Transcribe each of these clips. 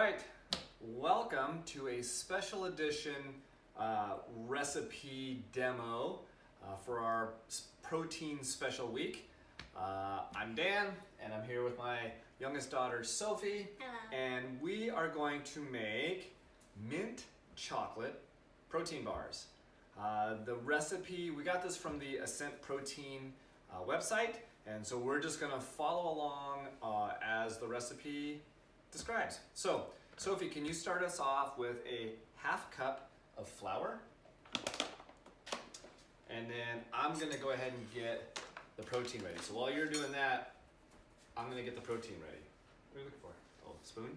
right, welcome to a special edition recipe demo for our protein special week. I'm Dan, and I'm here with my youngest daughter, Sophie. Hello. And we are going to make mint chocolate protein bars. The recipe, we got this from the Ascent Protein website, and so we're just gonna follow along as the recipe describes. So, Sophie, can you start us off with a half cup of flour? And then I'm gonna go ahead and get the protein ready. So while you're doing that, I'm gonna get the protein ready. What are you looking for? Oh, spoon?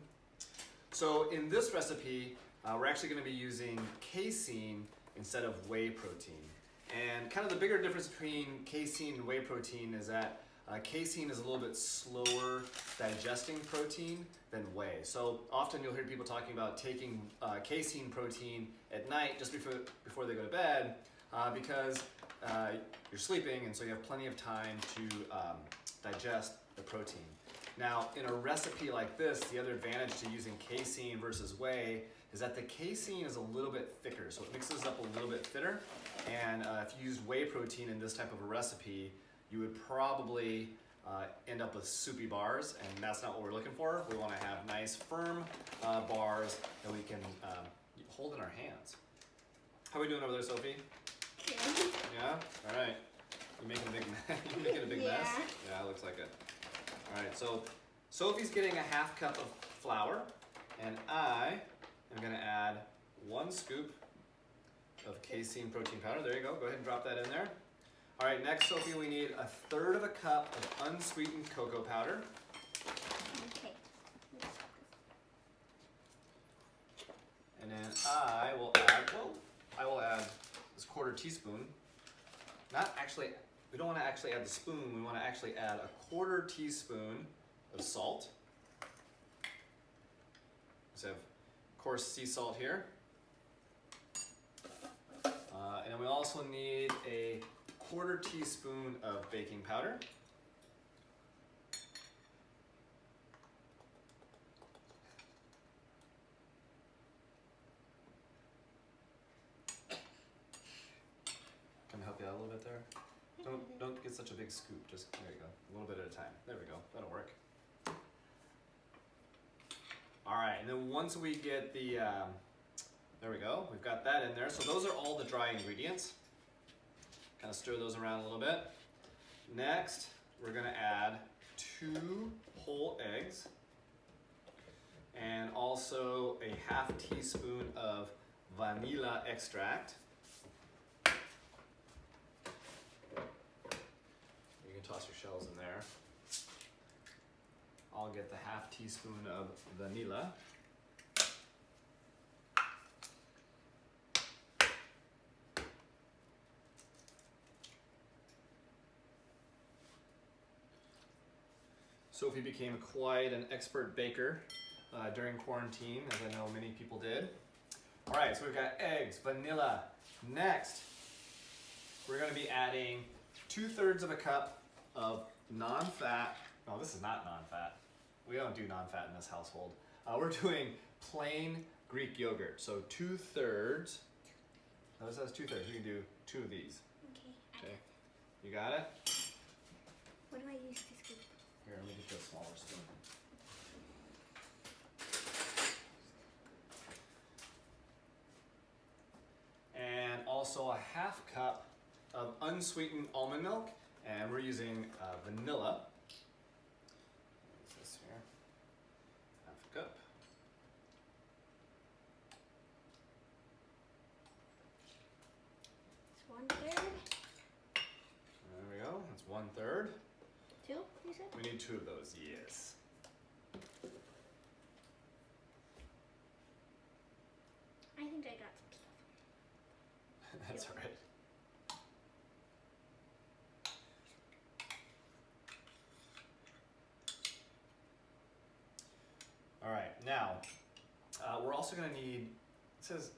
So in this recipe, we're actually gonna be using casein instead of whey protein. And kind of the bigger difference between casein and whey protein is that casein is a little bit slower digesting protein than whey. So often you'll hear people talking about taking casein protein at night just before they go to bed because you're sleeping, and so you have plenty of time to digest the protein. Now, in a recipe like this, the other advantage to using casein versus whey is that the casein is a little bit thicker, so it mixes up a little bit thinner. And if you use whey protein in this type of a recipe, you would probably end up with soupy bars, and that's not what we're looking for. We want to have nice, firm bars that we can hold in our hands. How are we doing over there, Sophie? Good. Yeah? All right. You making a big you making a big Yeah. mess? Yeah, it looks like it. All right. So Sophie's getting a half cup of flour, and I am going to add 1 scoop of casein protein powder. There you go. Go ahead and drop that in there. All right, next, Sophie, we need 1/3 of a cup of unsweetened cocoa powder. Okay. And then I will add this 1/4 teaspoon. We don't want to actually add the spoon. We want to actually add a 1/4 teaspoon of salt. So I have coarse sea salt here. And then we also need a 1/4 teaspoon of baking powder. Can I help you out a little bit there? Don't get such a big scoop. Just there you go. A little bit at a time. There we go. That'll work. All right, and then once we get the there we go. We've got that in there. So those are all the dry ingredients. Kind of stir those around a little bit. Next, we're going to add 2 whole eggs and also a 1/2 teaspoon of vanilla extract. You can toss your shells in there. I'll get the 1/2 teaspoon of vanilla. Sophie became quite an expert baker during quarantine, as I know many people did. All right, so we've got eggs, vanilla. Next, we're going to be adding 2/3 of a cup of non-fat. No, this is not non-fat. We don't do non-fat in this household. We're doing plain Greek yogurt. So 2/3. Notice that's 2/3. We can do 2 of these. Okay. Okay, you got it? What do I use to scoop? Here, let me get the smaller spoon. And also a 1/2 cup of unsweetened almond milk, and we're using vanilla. What's this here? 1/2 cup. It's 1/3. There we go. That's 1/3. 2, you said? We need 2 of those. Yes. I think I got some stuff. That's all right. All right, now we're also going to need, it says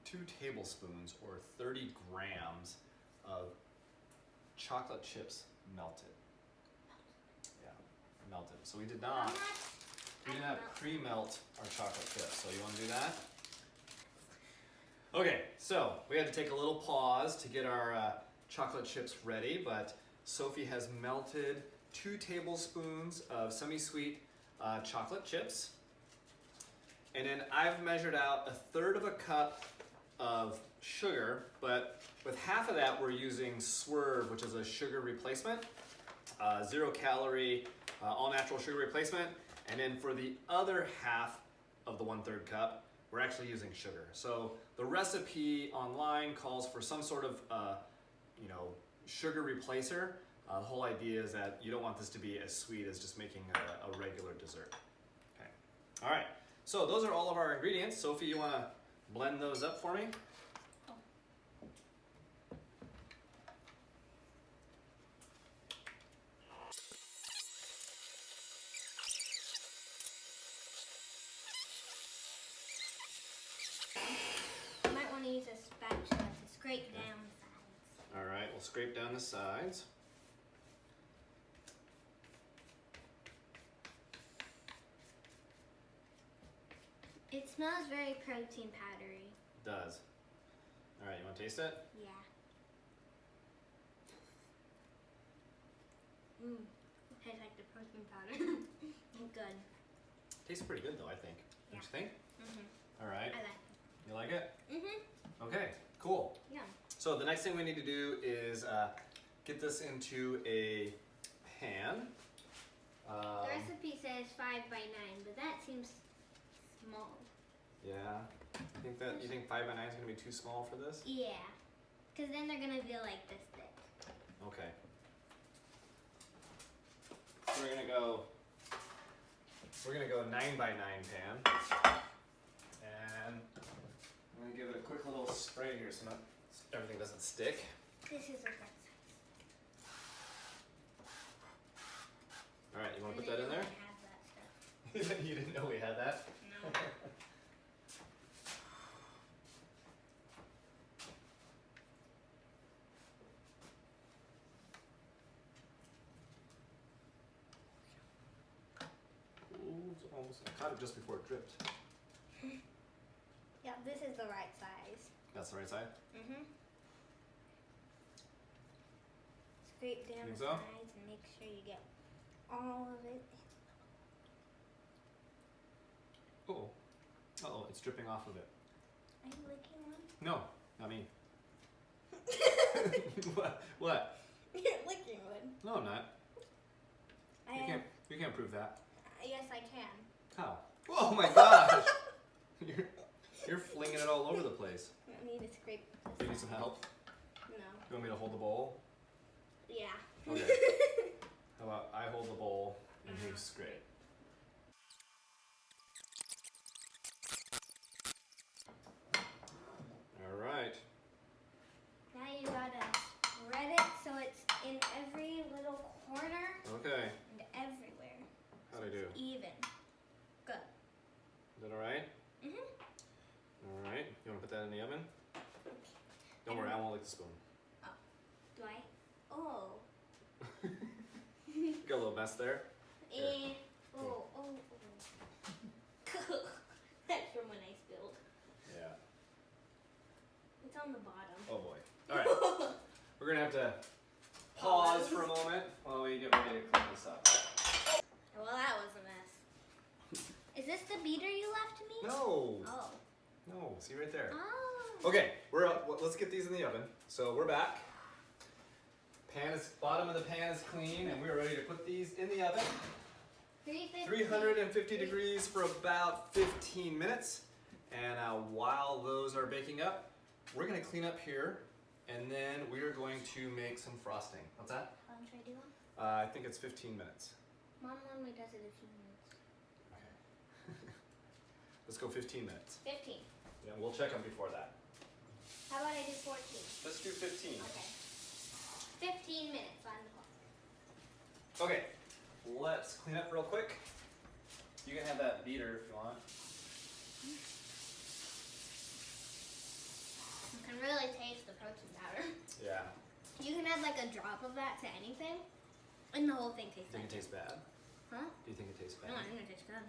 2 tablespoons or 30 grams of chocolate chips melted. Yeah, melted. So we did not We did not pre-melt our chocolate chips, so you want to do that? Okay, so we had to take a little pause to get our chocolate chips ready, but Sophie has melted 2 tablespoons of semi-sweet chocolate chips. And then I've measured out 1/3 cup of sugar, but with half of that we're using Swerve, which is a sugar replacement, 0 calorie, all natural sugar replacement. And then for the other half of the 1/3 cup, we're actually using sugar. So the recipe online calls for some sort of, sugar replacer. The whole idea is that you don't want this to be as sweet as just making a regular dessert. Okay. All right. So those are all of our ingredients. Sophie, you want to blend those up for me? You might want to use a spatula to scrape down the sides. All right, we'll scrape down the sides. It smells very protein powdery. It does. All right, you want to taste it? Yeah. It tastes like the protein powder. Good. Tastes pretty good though, I think. Yeah. Don't you think? All right. I like You like it? it. Okay, cool. Yeah. So the next thing we need to do is get this into a pan. The recipe says 5 by 9, but that seems small. Yeah. You think 5 by 9 is gonna be too small for this? Yeah. Because then they're going to be like this thick. Okay. We're gonna go 9 by 9 pan. And I'm gonna give it a quick little spray here so everything doesn't stick. This is the right size. All right, you want I to put that in there? didn't know we had that stuff. You didn't know we had that? No. Ooh, it's almost, I caught it just before it dripped. Yeah, this is the right size. That's the right side? Scrape down Think the so? sides and make sure you get all of it. Oh. Uh-oh, it's dripping off of it. Are you licking one? No, not me. What? You're licking one. No, I'm not. You can't prove that. Yes, I can. How? Oh my gosh! You're flinging it all over the place. I need to scrape Do this. you need some help? No. You want me to hold the bowl? Yeah. Okay. How about I hold the bowl and you scrape? All right. Now you gotta spread it so it's in every little corner Okay. and everywhere. How'd I do? Even. Good. Is that all right? Mhm. All right. You want to put that in the oven? Don't worry, I won't lick the spoon. Do I? Oh. Got a little mess there. Eh. Oh. That's from when I spilled. Yeah. It's on the bottom. Oh boy. All right. We're gonna have to pause for a moment while we get ready to clean this up. Well, that was a mess. Is this the beater you left me? No. Oh. No. See right there. Oh. Okay. Let's get these in the oven. So we're back. Bottom of the pan is clean, and we're ready to put these in the oven. 350 degrees for about 15 minutes. And while those are baking up, we're gonna clean up here, and then we are going to make some frosting. What's that? How long should I do one? I think it's 15 minutes. Mom normally does it a few minutes. Okay. Let's go 15 minutes. 15. Yeah, we'll check them before that. How about I do 14? Let's do 15. Okay. 15 minutes on the clock. Okay, let's clean up real quick. You can have that beater if you want. You can really taste the protein powder. Yeah. You can add like a drop of that to anything, and the whole thing tastes Do you like think it tastes bad? Huh? Do you think it tastes bad? No, I think it tastes good.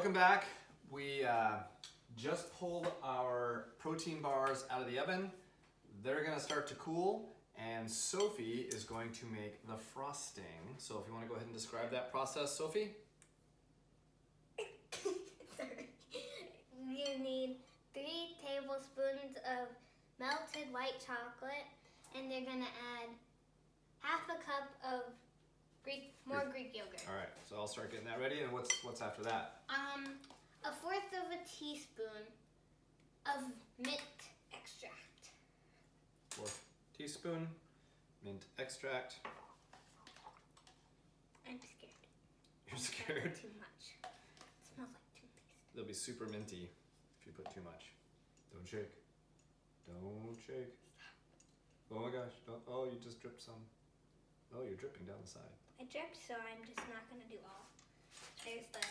Welcome back. We just pulled our protein bars out of the oven. They're gonna start to cool, and Sophie is going to make the frosting. So if you wanna go ahead and describe that process, Sophie? Sorry. You need 3 tablespoons of melted white chocolate, and you're gonna add half a cup of more Greek yogurt. All right, so I'll start getting that ready, and what's after that? 1/4 of a teaspoon of mint extract. 1/4 teaspoon mint extract. I'm scared. You're scared? Too much. It smells like toothpaste. They'll be super minty if you put too much. Don't shake. Don't shake. Oh my gosh. Oh, you just dripped some. Oh, you're dripping down the side. I dripped, so I'm just not gonna do all. There's the.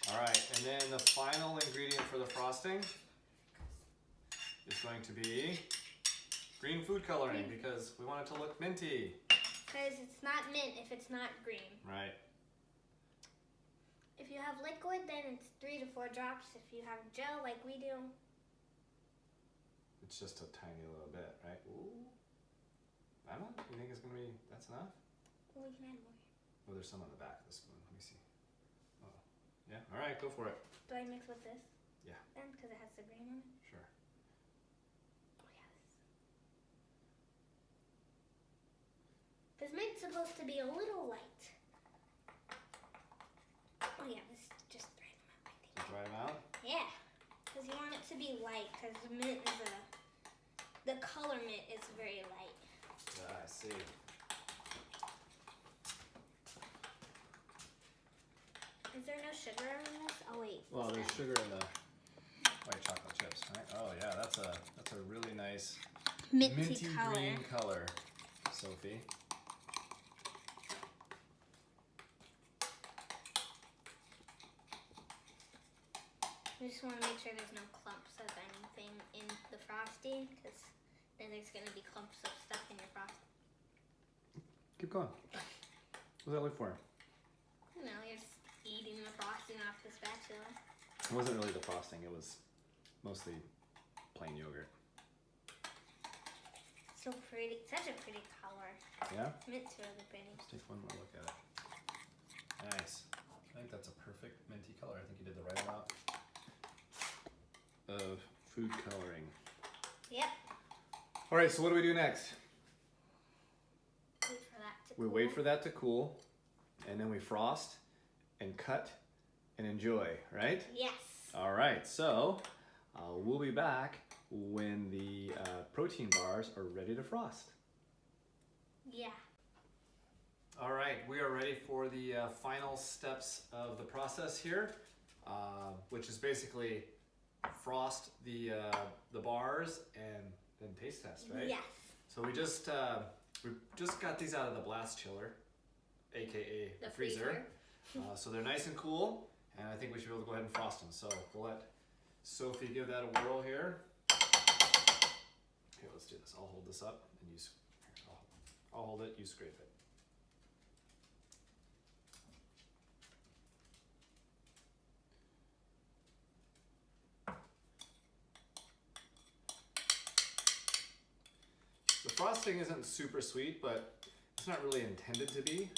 All right, and then the final ingredient for the frosting is going to be green food coloring because we want it to look minty. Because it's not mint if it's not green. Right. If you have liquid, then it's 3 to 4 drops. If you have gel, like we do, It's just a tiny little bit, right? Ooh. That much? You think it's gonna be, that's enough? well, we can add more. Oh, there's some on the back of the spoon. Let me see. Oh, yeah. All right, go for it. Do I mix with this? Yeah. Then, because it has the green on it? Sure. Oh, yes. This mint's supposed to be a little light. Oh, yeah, this just dry them out, I think. Just dry them out? Yeah, because you want it to be light, because the mint is the color mint is very light. Yeah, I see. Is there no sugar in this? Oh wait. Well, there's sugar in the white chocolate chips, right? Oh yeah, that's a really nice minty color. green color, Sophie. We just want to make sure there's no clumps of anything in the frosting, because then there's going to be clumps of stuff in your frosting. Keep going. What's that look for? You know, you're just eating the frosting off the spatula. It wasn't really the frosting, it was mostly plain yogurt. So pretty. Such a pretty color. Yeah? Mint's really pretty. Let's take one more look at it. Nice. I think that's a perfect minty color. I think you did the right amount of food coloring. Yep. All right, so what do we do next? Wait for that to We cool. wait for that to cool, and then we frost and cut and enjoy, right? Yes. All right, so we'll be back when the protein bars are ready to frost. Yeah. All right, we are ready for the final steps of the process here, which is basically frost the bars and then taste test, right? Yes. So we just got these out of the blast chiller, aka The freezer. So they're nice and cool, and I think we should be able to go ahead and frost them. So we'll let Sophie give that a whirl here. Here, let's do this. I'll hold this up and you. I'll hold it. You scrape it. The frosting isn't super sweet, but it's not really intended to be.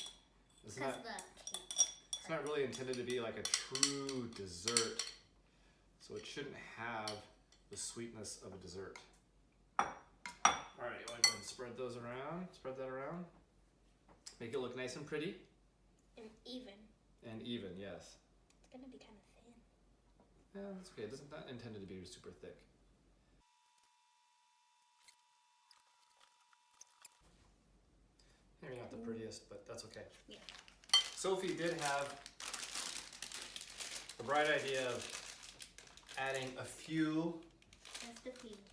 It's not really intended to be like a true dessert, so it shouldn't have the sweetness of a dessert. All right, you want to go ahead and spread those around? Spread that around. Make it look nice and pretty. And even. And even, yes. It's gonna be kind of thin. Yeah, that's okay. It's not intended to be super thick. Maybe not the prettiest, but that's okay. Yeah. Sophie did have the bright idea of adding a few Just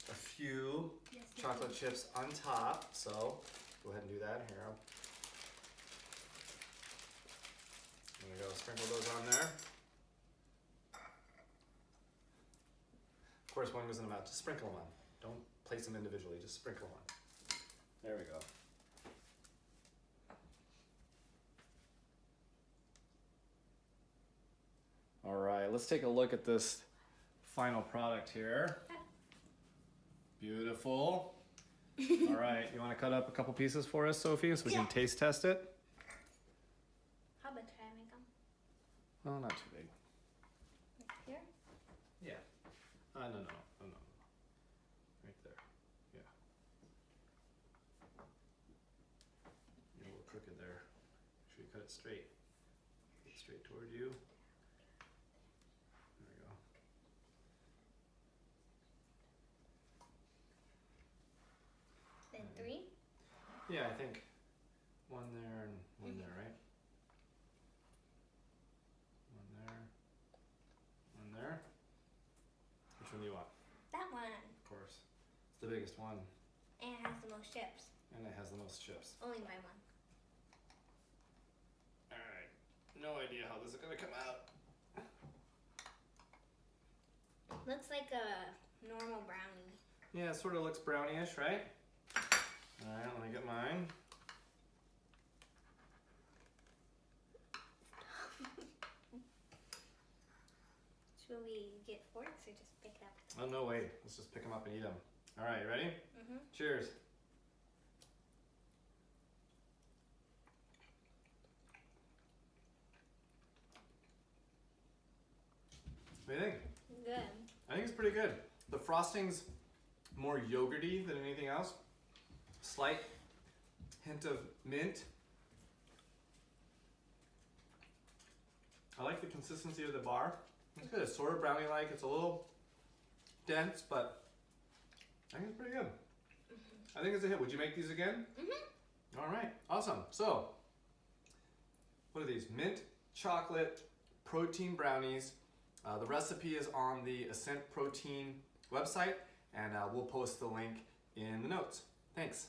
a few. Just a chocolate few. chips on top. So go ahead and do that here. There we go. Sprinkle those on there. Of course, one goes in the mouth. Just sprinkle them on. Don't place them individually. Just sprinkle them on. There we go. let's take a look at this final product here. Beautiful. All right, you want to cut up a couple pieces for us, Sophie, so we can taste test it? How big should I make them? Well, not too big. Like here? Yeah. No. Right there. Yeah. You're a little crooked there. Make sure you cut it straight. Get straight toward you. There we go. Then 3? Yeah, I think one there and one there, right? One there. One there. Which one do you want? That one. Of course. It's the biggest one. And it has the most chips. And it has the most chips. Only by one. Alright. No idea how this is gonna come out. Looks like a normal brownie. Yeah, it sort of looks brownie-ish, right? Alright, let me get mine. Should we get forks or just pick it up? Oh, no, wait. Let's just pick them up and eat them. Alright, you ready? Mm-hmm. Cheers. What do you think? Good. I think it's pretty good. The frosting's more yogurty than anything else. Slight hint of mint. I like the consistency of the bar. It's good. It's sort of brownie-like. It's a little dense, but I think it's pretty good. I think it's a hit. Would you make these again? Mm-hmm. All right. Awesome. So, what are these? Mint chocolate protein brownies. The recipe is on the Ascent Protein website, and we'll post the link in the notes. Thanks.